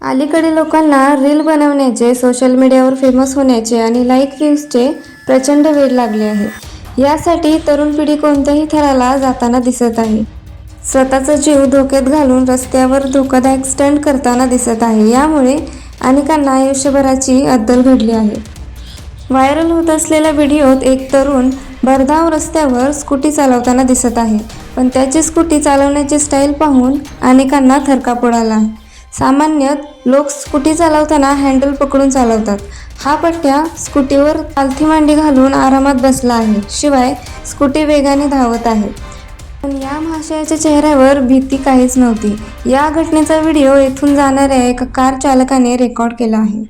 अलीकडे लोकांना रील बनवण्याचे, सोशल मीडियावर फेमस होण्याचे आणि लाईक व्ह्यूजचे प्रचंड वेड लागले आहे. यासाठी तरुण पिढी कोणत्याही थराला जाताना दिसत आहे. स्वतःचा जीव धोक्यात घालून रस्त्यावर धोकादायक स्टंट करताना दिसत आहे. यामुळे अनेकांना आयुष्यभराची अद्दल घडली आहे. व्हायरल होत असलेल्या व्हिडिओत एक तरुण भरधाव रस्त्यावर स्कूटी चालवताना दिसत आहे. पण त्याची स्कूटी चालवण्याची स्टाईल पाहून अनेकांना थरकाप उडाला आहे. सामान्यत लोक स्कूटी चालवताना हँडल पकडून चालवतात. हा पठ्ठ्या स्कूटीवर पालथी मांडी घालून आरामात बसला आहे. शिवाय स्कूटी वेगाने धावत आहे. पण या महाशयाच्या चेहऱ्यावर भीती काहीच नव्हती. या घटनेचा व्हिडिओ येथून जाणाऱ्या एका कार चालकाने रेकॉर्ड केला आहे.